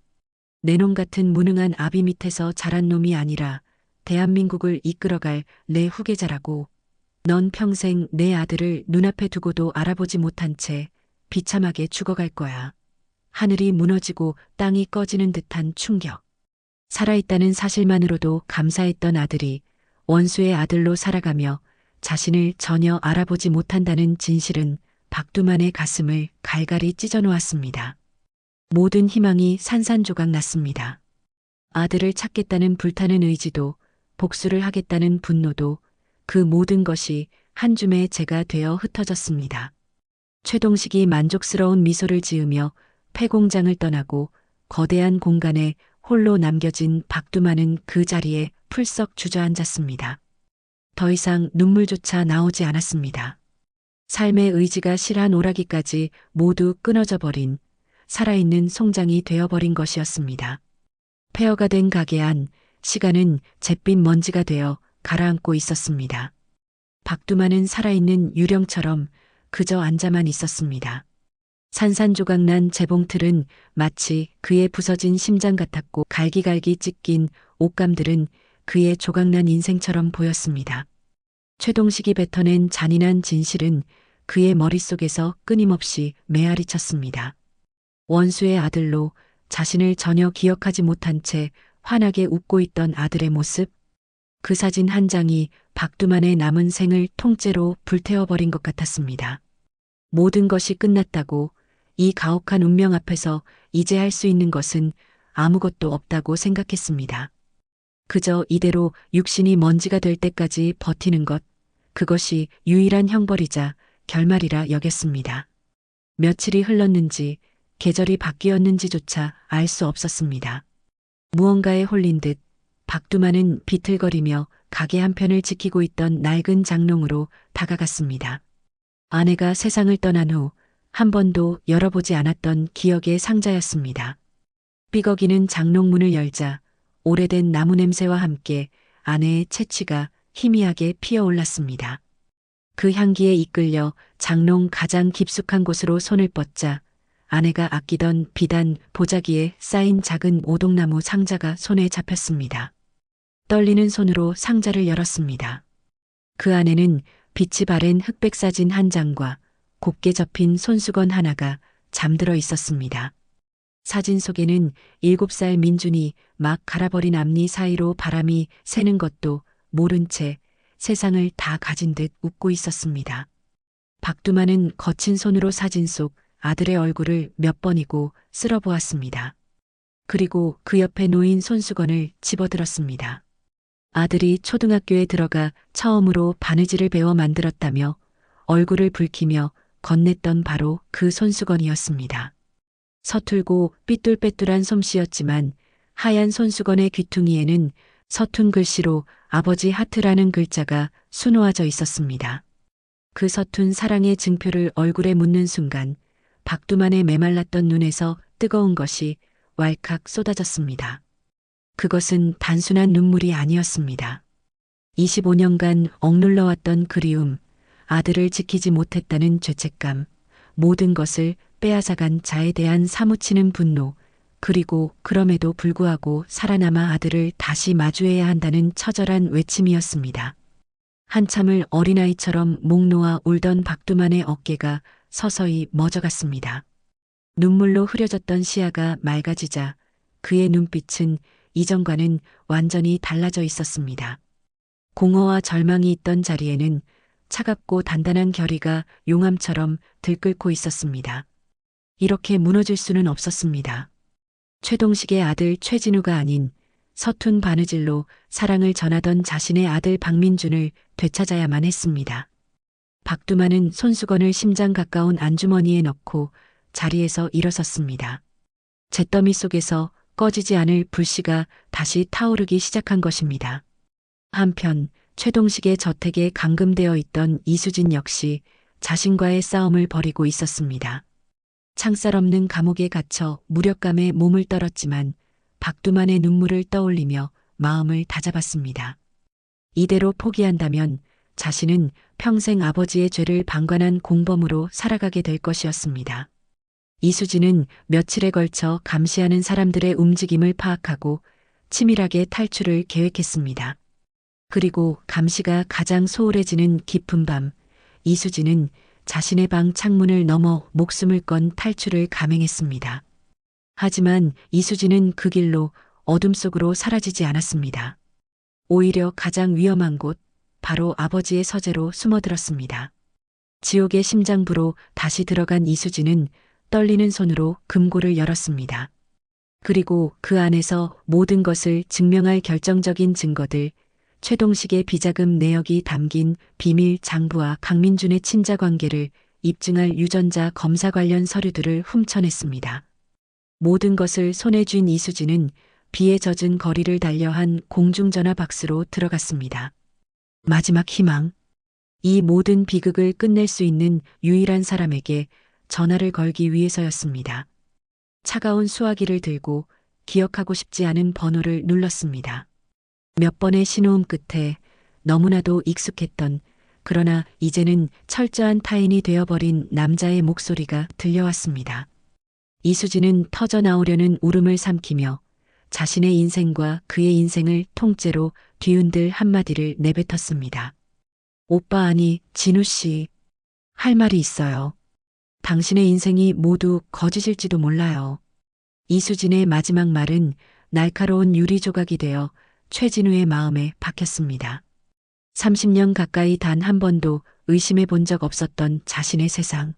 내 놈 같은 무능한 아비 밑에서 자란 놈이 아니라 대한민국을 이끌어갈 내 후계자라고. 넌 평생 내 아들을 눈앞에 두고도 알아보지 못한 채 비참하게 죽어갈 거야. 하늘이 무너지고 땅이 꺼지는 듯한 충격. 살아있다는 사실만으로도 감사했던 아들이 원수의 아들로 살아가며 자신을 전혀 알아보지 못한다는 진실은 박두만의 가슴을 갈갈이 찢어놓았습니다. 모든 희망이 산산조각 났습니다. 아들을 찾겠다는 불타는 의지도 복수를 하겠다는 분노도 그 모든 것이 한 줌의 재가 되어 흩어졌습니다. 최동식이 만족스러운 미소를 지으며 폐공장을 떠나고 거대한 공간에 홀로 남겨진 박두만은 그 자리에 풀썩 주저앉았습니다. 더 이상 눈물조차 나오지 않았습니다. 삶의 의지가 실한 오라기까지 모두 끊어져 버린 살아있는 송장이 되어버린 것이었습니다. 폐허가 된 가게 안 시간은 잿빛 먼지가 되어 가라앉고 있었습니다. 박두만은 살아있는 유령처럼 그저 앉아만 있었습니다. 산산조각난 재봉틀은 마치 그의 부서진 심장 같았고 갈기갈기 찢긴 옷감들은 그의 조각난 인생처럼 보였습니다. 최동식이 뱉어낸 잔인한 진실은 그의 머릿속에서 끊임없이 메아리 쳤습니다. 원수의 아들로 자신을 전혀 기억하지 못한 채 환하게 웃고 있던 아들의 모습, 그 사진 한 장이 박두만의 남은 생을 통째로 불태워버린 것 같았습니다. 모든 것이 끝났다고, 이 가혹한 운명 앞에서 이제 할 수 있는 것은 아무것도 없다고 생각했습니다. 그저 이대로 육신이 먼지가 될 때까지 버티는 것, 그것이 유일한 형벌이자 결말이라 여겼습니다. 며칠이 흘렀는지 계절이 바뀌었는지조차 알 수 없었습니다. 무언가에 홀린 듯 박두만은 비틀거리며 가게 한편을 지키고 있던 낡은 장롱으로 다가갔습니다. 아내가 세상을 떠난 후 한 번도 열어보지 않았던 기억의 상자였습니다. 삐걱이는 장롱문을 열자 오래된 나무 냄새와 함께 아내의 채취가 희미하게 피어올랐습니다. 그 향기에 이끌려 장롱 가장 깊숙한 곳으로 손을 뻗자 아내가 아끼던 비단 보자기에 쌓인 작은 오동나무 상자가 손에 잡혔습니다. 떨리는 손으로 상자를 열었습니다. 그 안에는 빛이 바랜 흑백 사진 한 장과 곱게 접힌 손수건 하나가 잠들어 있었습니다. 사진 속에는 7살 민준이 막 갈아버린 앞니 사이로 바람이 새는 것도 모른 채 세상을 다 가진 듯 웃고 있었습니다. 박두만은 거친 손으로 사진 속 아들의 얼굴을 몇 번이고 쓸어보았습니다. 그리고 그 옆에 놓인 손수건을 집어들었습니다. 아들이 초등학교에 들어가 처음으로 바느질을 배워 만들었다며 얼굴을 붉히며 건넸던 바로 그 손수건이었습니다. 서툴고 삐뚤빼뚤한 솜씨였지만 하얀 손수건의 귀퉁이에는 서툰 글씨로 아버지 하트라는 글자가 수놓아져 있었습니다. 그 서툰 사랑의 증표를 얼굴에 묻는 순간 박두만의 메말랐던 눈에서 뜨거운 것이 왈칵 쏟아졌습니다. 그것은 단순한 눈물이 아니었습니다. 25년간 억눌러왔던 그리움, 아들을 지키지 못했다는 죄책감, 모든 것을 빼앗아간 자에 대한 사무치는 분노, 그리고 그럼에도 불구하고 살아남아 아들을 다시 마주해야 한다는 처절한 외침이었습니다. 한참을 어린아이처럼 목 놓아 울던 박두만의 어깨가 서서히 멎어갔습니다. 눈물로 흐려졌던 시야가 맑아지자 그의 눈빛은 이전과는 완전히 달라져 있었습니다. 공허와 절망이 있던 자리에는 차갑고 단단한 결의가 용암처럼 들끓고 있었습니다. 이렇게 무너질 수는 없었습니다. 최동식의 아들 최진우가 아닌 서툰 바느질로 사랑을 전하던 자신의 아들 박민준을 되찾아야만 했습니다. 박두만은 손수건을 심장 가까운 안주머니에 넣고 자리에서 일어섰습니다. 잿더미 속에서 꺼지지 않을 불씨가 다시 타오르기 시작한 것입니다. 한편 최동식의 저택에 감금되어 있던 이수진 역시 자신과의 싸움을 벌이고 있었습니다. 창살 없는 감옥에 갇혀 무력감에 몸을 떨었지만 박두만의 눈물을 떠올리며 마음을 다잡았습니다. 이대로 포기한다면 자신은 평생 아버지의 죄를 방관한 공범으로 살아가게 될 것이었습니다. 이수진은 며칠에 걸쳐 감시하는 사람들의 움직임을 파악하고 치밀하게 탈출을 계획했습니다. 그리고 감시가 가장 소홀해지는 깊은 밤, 이수진은 자신의 방 창문을 넘어 목숨을 건 탈출을 감행했습니다. 하지만 이수진은 그 길로 어둠 속으로 사라지지 않았습니다. 오히려 가장 위험한 곳, 바로 아버지의 서재로 숨어들었습니다. 지옥의 심장부로 다시 들어간 이수진은 떨리는 손으로 금고를 열었습니다. 그리고 그 안에서 모든 것을 증명할 결정적인 증거들, 최동식의 비자금 내역이 담긴 비밀 장부와 강민준의 친자 관계를 입증할 유전자 검사 관련 서류들을 훔쳐냈습니다. 모든 것을 손에 쥔 이수진은 비에 젖은 거리를 달려 한 공중전화 박스로 들어갔습니다. 마지막 희망. 이 모든 비극을 끝낼 수 있는 유일한 사람에게 전화를 걸기 위해서였습니다. 차가운 수화기를 들고 기억하고 싶지 않은 번호를 눌렀습니다. 몇 번의 신호음 끝에 너무나도 익숙했던, 그러나 이제는 철저한 타인이 되어버린 남자의 목소리가 들려왔습니다. 이수진은 터져나오려는 울음을 삼키며 자신의 인생과 그의 인생을 통째로 뒤흔들 한마디를 내뱉었습니다. 오빠 아니, 진우 씨. 할 말이 있어요. 당신의 인생이 모두 거짓일지도 몰라요. 이수진의 마지막 말은 날카로운 유리 조각이 되어 최진우의 마음에 박혔습니다. 30년 가까이 단 한 번도 의심해 본 적 없었던 자신의 세상.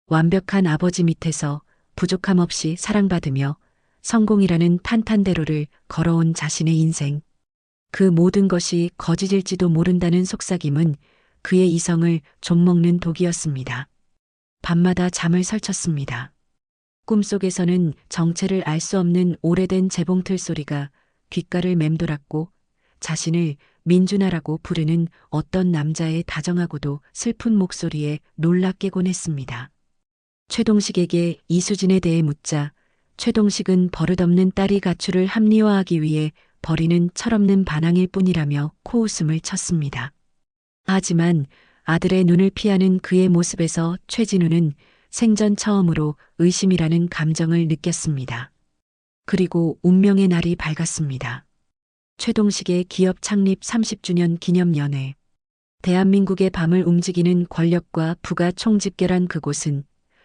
완벽한 아버지 밑에서 부족함 없이 사랑받으며 성공이라는 탄탄대로를 걸어온 자신의 인생. 그 모든 것이 거짓일지도 모른다는 속삭임은 그의 이성을 좀먹는 독이었습니다. 밤마다 잠을 설쳤습니다. 꿈속에서는 정체를 알 수 없는 오래된 재봉틀 소리가 귓가를 맴돌았고 자신을 민준아라고 부르는 어떤 남자의 다정하고도 슬픈 목소리에 놀라 깨곤 했습니다. 최동식에게 이수진에 대해 묻자 최동식은 버릇없는 딸이 가출을 합리화하기 위해 벌이는 철없는 반항일 뿐이라며 코웃음을 쳤습니다. 하지만 아들의 눈을 피하는 그의 모습에서 최진우는 생전 처음으로 의심이라는 감정을 느꼈습니다. 그리고 운명의 날이 밝았습니다. 최동식의 기업 창립 30주년 기념 연회. 대한민국의 밤을 움직이는 권력과 부가 총집결한 그곳은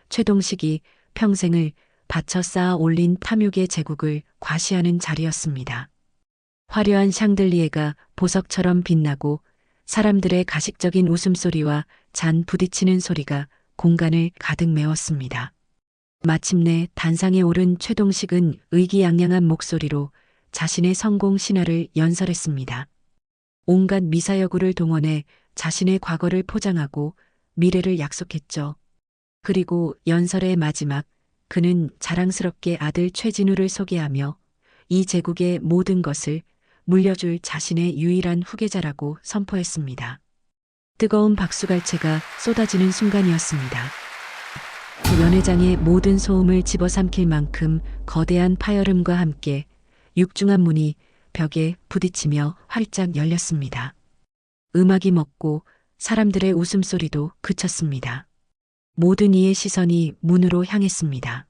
최동식이 평생을 바쳐 쌓아 올린 탐욕의 제국을 과시하는 자리였습니다. 화려한 샹들리에가 보석처럼 빛나고 사람들의 가식적인 웃음소리와 잔 부딪히는 소리가 공간을 가득 메웠습니다. 마침내 단상에 오른 최동식은 의기양양한 목소리로 자신의 성공 신화를 연설했습니다. 온갖 미사여구를 동원해 자신의 과거를 포장하고 미래를 약속했죠. 그리고 연설의 마지막, 그는 자랑스럽게 아들 최진우를 소개하며 이 제국의 모든 것을 물려줄 자신의 유일한 후계자라고 선포했습니다. 뜨거운 박수갈채가 쏟아지는 순간이었습니다. 연회장의 모든 소음을 집어삼킬 만큼 거대한 파열음과 함께 육중한 문이 벽에 부딪히며 활짝 열렸습니다. 음악이 멎고 사람들의 웃음소리도 그쳤습니다. 모든 이의 시선이 문으로 향했습니다.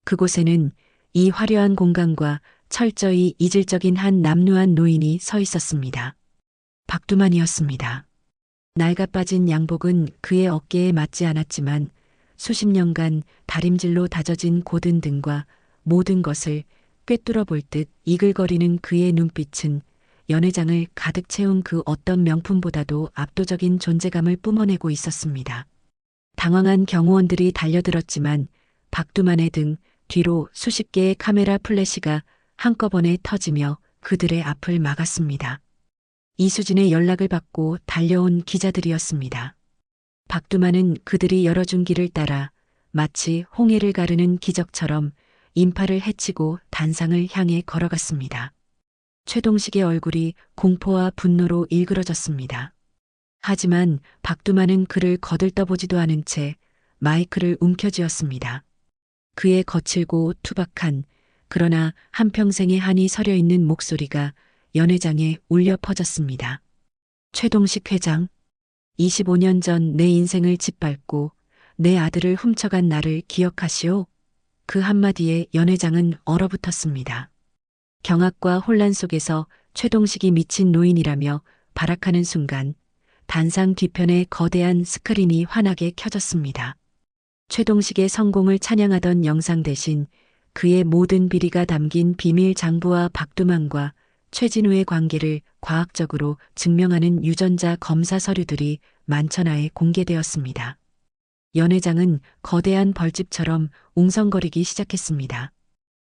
그곳에는 이 화려한 공간과 철저히 이질적인 한 남루한 노인이 서 있었습니다. 박두만이었습니다. 낡아빠진 양복은 그의 어깨에 맞지 않았지만 수십 년간 다림질로 다져진 고든 등과 모든 것을 꿰뚫어 볼 듯 이글거리는 그의 눈빛은 연회장을 가득 채운 그 어떤 명품보다도 압도적인 존재감을 뿜어내고 있었습니다. 당황한 경호원들이 달려들었지만 박두만의 등 뒤로 수십 개의 카메라 플래시가 한꺼번에 터지며 그들의 앞을 막았습니다. 이수진의 연락을 받고 달려온 기자들이었습니다. 박두만은 그들이 열어준 길을 따라 마치 홍해를 가르는 기적처럼 인파를 헤치고 단상을 향해 걸어갔습니다. 최동식의 얼굴이 공포와 분노로 일그러졌습니다. 하지만 박두만은 그를 거들떠보지도 않은 채 마이크를 움켜쥐었습니다. 그의 거칠고 투박한 그러나 한평생의 한이 서려있는 목소리가 연회장에 울려 퍼졌습니다. 최동식 회장, 25년 전 내 인생을 짓밟고 내 아들을 훔쳐간 나를 기억하시오. 그 한마디에 연회장은 얼어붙었습니다. 경악과 혼란 속에서 최동식이 미친 노인이라며 발악하는 순간 단상 뒤편에 거대한 스크린이 환하게 켜졌습니다. 최동식의 성공을 찬양하던 영상 대신 그의 모든 비리가 담긴 비밀 장부와 박두만과 최진우의 관계를 과학적으로 증명하는 유전자 검사 서류들이 만천하에 공개되었습니다. 연회장은 거대한 벌집처럼 웅성거리기 시작했습니다.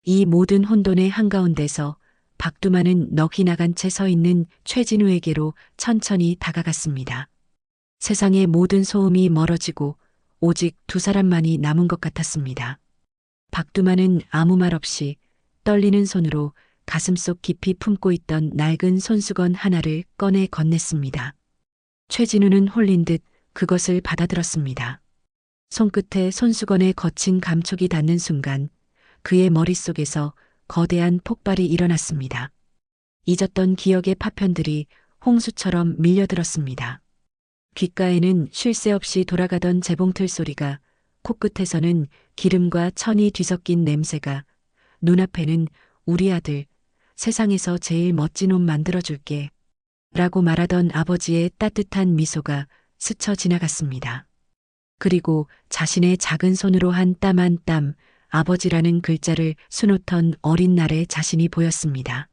이 모든 혼돈의 한가운데서 박두만은 넋이 나간 채 서 있는 최진우에게로 천천히 다가갔습니다. 세상의 모든 소음이 멀어지고 오직 두 사람만이 남은 것 같았습니다. 박두만은 아무 말 없이 떨리는 손으로 가슴속 깊이 품고 있던 낡은 손수건 하나를 꺼내 건넸습니다. 최진우는 홀린 듯 그것을 받아들었습니다. 손끝에 손수건의 거친 감촉이 닿는 순간 그의 머릿속에서 거대한 폭발이 일어났습니다. 잊었던 기억의 파편들이 홍수처럼 밀려들었습니다. 귓가에는 쉴 새 없이 돌아가던 재봉틀 소리가, 코끝에서는 기름과 천이 뒤섞인 냄새가, 눈앞에는 우리 아들, 세상에서 제일 멋진 옷 만들어줄게 라고 말하던 아버지의 따뜻한 미소가 스쳐 지나갔습니다. 그리고 자신의 작은 손으로 한 땀 한 땀 아버지라는 글자를 수놓던 어린 날의 자신이 보였습니다.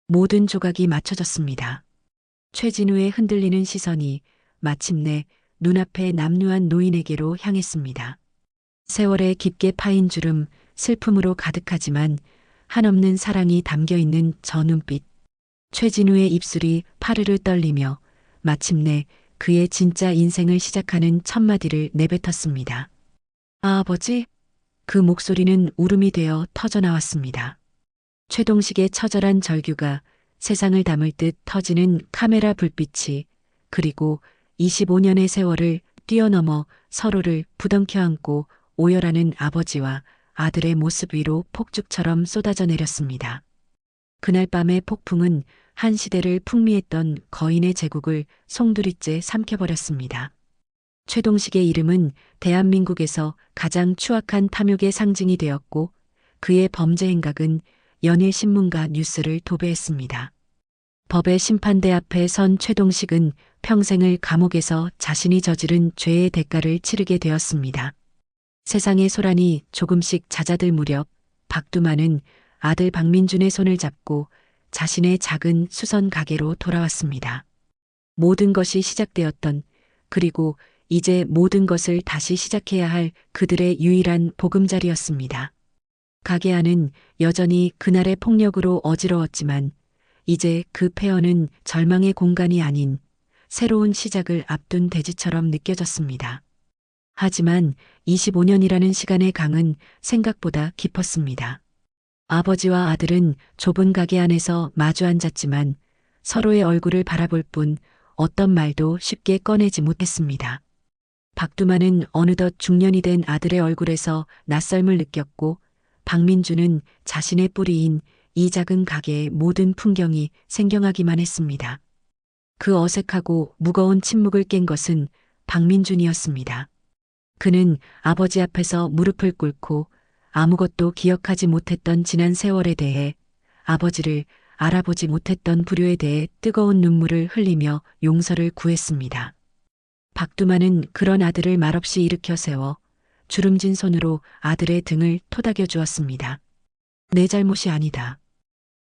모든 조각이 맞춰졌습니다. 최진우의 흔들리는 시선이 마침내 눈앞의 남루한 노인에게로 향했습니다. 세월에 깊게 파인 주름, 슬픔으로 가득하지만 한없는 사랑이 담겨있는 저 눈빛. 최진우의 입술이 파르르 떨리며 마침내 그의 진짜 인생을 시작하는 첫 마디를 내뱉었습니다. 아, 아버지, 그 목소리는 울음이 되어 터져나왔습니다. 최동식의 처절한 절규가 세상을 담을 듯 터지는 카메라 불빛이, 그리고 25년의 세월을 뛰어넘어 서로를 부둥켜 안고 오열하는 아버지와 아들의 모습 위로 폭죽처럼 쏟아져 내렸습니다. 그날 밤의 폭풍은 한 시대를 풍미했던 거인의 제국을 송두리째 삼켜버렸습니다. 최동식의 이름은 대한민국에서 가장 추악한 탐욕의 상징이 되었고, 그의 범죄 행각은 연일 신문과 뉴스를 도배했습니다. 법의 심판대 앞에 선 최동식은 평생을 감옥에서 자신이 저지른 죄의 대가를 치르게 되었습니다. 세상의 소란이 조금씩 잦아들 무렵 박두만은 아들 박민준의 손을 잡고 자신의 작은 수선 가게로 돌아왔습니다. 모든 것이 시작되었던, 그리고 이제 모든 것을 다시 시작해야 할 그들의 유일한 보금자리였습니다. 가게 안은 여전히 그날의 폭력으로 어지러웠지만 이제 그 폐허는 절망의 공간이 아닌 새로운 시작을 앞둔 대지처럼 느껴졌습니다. 하지만 25년이라는 시간의 강은 생각보다 깊었습니다. 아버지와 아들은 좁은 가게 안에서 마주 앉았지만 서로의 얼굴을 바라볼 뿐 어떤 말도 쉽게 꺼내지 못했습니다. 박두만은 어느덧 중년이 된 아들의 얼굴에서 낯설음을 느꼈고, 박민주는 자신의 뿌리인 이 작은 가게의 모든 풍경이 생경하기만 했습니다. 그 어색하고 무거운 침묵을 깬 것은 박민준이었습니다. 그는 아버지 앞에서 무릎을 꿇고 아무것도 기억하지 못했던 지난 세월에 대해, 아버지를 알아보지 못했던 불효에 대해 뜨거운 눈물을 흘리며 용서를 구했습니다. 박두만은 그런 아들을 말없이 일으켜 세워 주름진 손으로 아들의 등을 토닥여 주었습니다. 내 잘못이 아니다.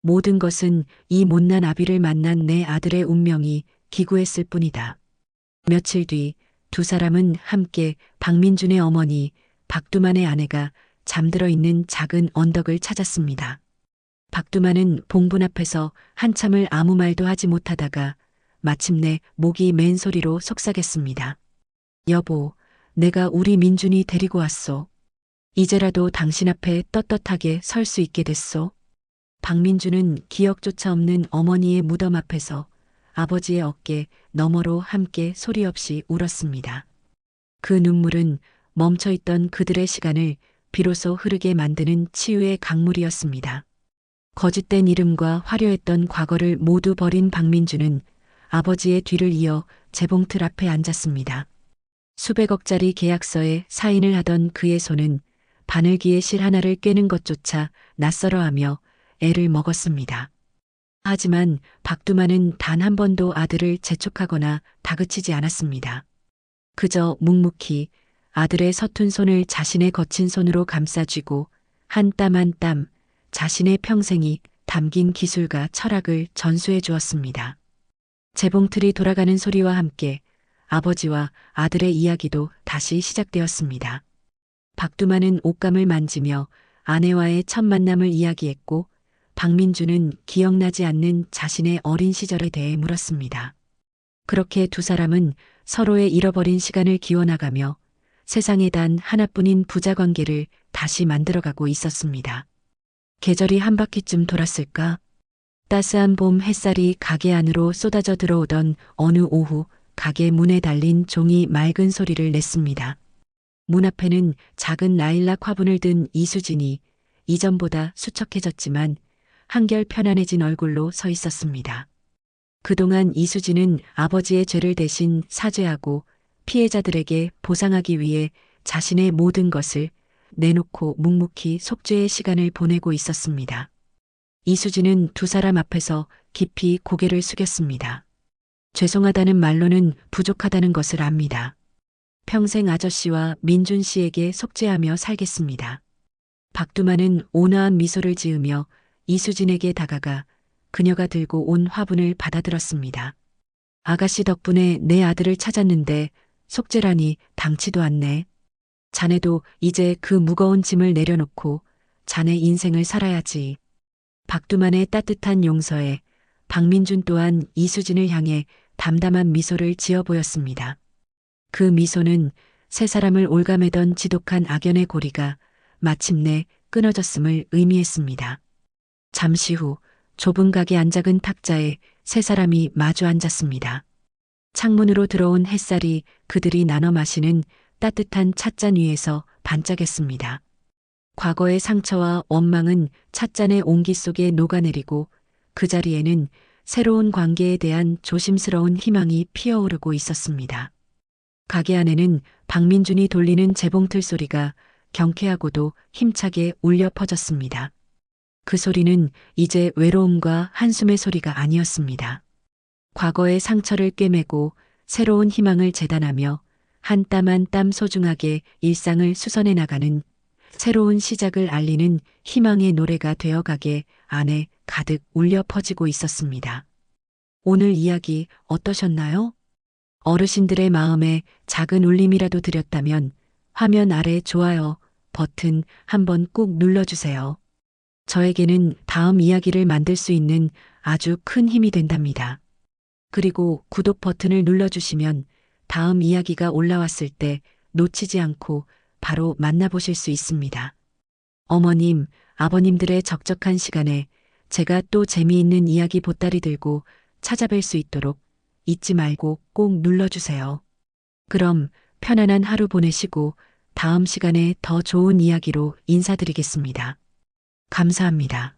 모든 것은 이 못난 아비를 만난 내 아들의 운명이 기구했을 뿐이다. 며칠 뒤 두 사람은 함께 박민준의 어머니, 박두만의 아내가 잠들어 있는 작은 언덕을 찾았습니다. 박두만은 봉분 앞에서 한참을 아무 말도 하지 못하다가 마침내 목이 맨 소리로 속삭였습니다. 여보, 내가 우리 민준이 데리고 왔소. 이제라도 당신 앞에 떳떳하게 설 수 있게 됐소. 박민준은 기억조차 없는 어머니의 무덤 앞에서 아버지의 어깨 너머로 함께 소리 없이 울었습니다. 그 눈물은 멈춰있던 그들의 시간을 비로소 흐르게 만드는 치유의 강물이었습니다. 거짓된 이름과 화려했던 과거를 모두 버린 박민준은 아버지의 뒤를 이어 재봉틀 앞에 앉았습니다. 수백억짜리 계약서에 사인을 하던 그의 손은 바늘기의 실 하나를 꿰는 것조차 낯설어하며 애를 먹었습니다. 하지만 박두만은 단 한 번도 아들을 재촉하거나 다그치지 않았습니다. 그저 묵묵히 아들의 서툰 손을 자신의 거친 손으로 감싸쥐고 한 땀 한 땀 자신의 평생이 담긴 기술과 철학을 전수해 주었습니다. 재봉틀이 돌아가는 소리와 함께 아버지와 아들의 이야기도 다시 시작되었습니다. 박두만은 옷감을 만지며 아내와의 첫 만남을 이야기했고, 박민주는 기억나지 않는 자신의 어린 시절에 대해 물었습니다. 그렇게 두 사람은 서로의 잃어버린 시간을 기원하가며 세상에 단 하나뿐인 부자 관계를 다시 만들어가고 있었습니다. 계절이 한 바퀴쯤 돌았을까? 따스한 봄 햇살이 가게 안으로 쏟아져 들어오던 어느 오후, 가게 문에 달린 종이 맑은 소리를 냈습니다. 문 앞에는 작은 라일락 화분을 든 이수진이 이전보다 수척해졌지만 한결 편안해진 얼굴로 서 있었습니다. 그동안 이수진은 아버지의 죄를 대신 사죄하고 피해자들에게 보상하기 위해 자신의 모든 것을 내놓고 묵묵히 속죄의 시간을 보내고 있었습니다. 이수진은 두 사람 앞에서 깊이 고개를 숙였습니다. 죄송하다는 말로는 부족하다는 것을 압니다. 평생 아저씨와 민준 씨에게 속죄하며 살겠습니다. 박두만은 온화한 미소를 지으며 이수진에게 다가가 그녀가 들고 온 화분을 받아들었습니다. 아가씨 덕분에 내 아들을 찾았는데 속죄라니 당치도 않네. 자네도 이제 그 무거운 짐을 내려놓고 자네 인생을 살아야지. 박두만의 따뜻한 용서에 박민준 또한 이수진을 향해 담담한 미소를 지어 보였습니다. 그 미소는 세 사람을 올가매던 지독한 악연의 고리가 마침내 끊어졌음을 의미했습니다. 잠시 후 좁은 가게 안작은 탁자에 세 사람이 마주 앉았습니다. 창문으로 들어온 햇살이 그들이 나눠 마시는 따뜻한 찻잔 위에서 반짝였습니다. 과거의 상처와 원망은 찻잔의 온기 속에 녹아내리고 그 자리에는 새로운 관계에 대한 조심스러운 희망이 피어오르고 있었습니다. 가게 안에는 박민준이 돌리는 재봉틀 소리가 경쾌하고도 힘차게 울려 퍼졌습니다. 그 소리는 이제 외로움과 한숨의 소리가 아니었습니다. 과거의 상처를 꿰매고 새로운 희망을 재단하며 한 땀 한 땀 소중하게 일상을 수선해 나가는 새로운 시작을 알리는 희망의 노래가 되어가게 안에 가득 울려 퍼지고 있었습니다. 오늘 이야기 어떠셨나요? 어르신들의 마음에 작은 울림이라도 드렸다면 화면 아래 좋아요 버튼 한번 꾹 눌러주세요. 저에게는 다음 이야기를 만들 수 있는 아주 큰 힘이 된답니다. 그리고 구독 버튼을 눌러주시면 다음 이야기가 올라왔을 때 놓치지 않고 바로 만나보실 수 있습니다. 어머님, 아버님들의 적적한 시간에 제가 또 재미있는 이야기 보따리 들고 찾아뵐 수 있도록 잊지 말고 꼭 눌러주세요. 그럼 편안한 하루 보내시고 다음 시간에 더 좋은 이야기로 인사드리겠습니다. 감사합니다.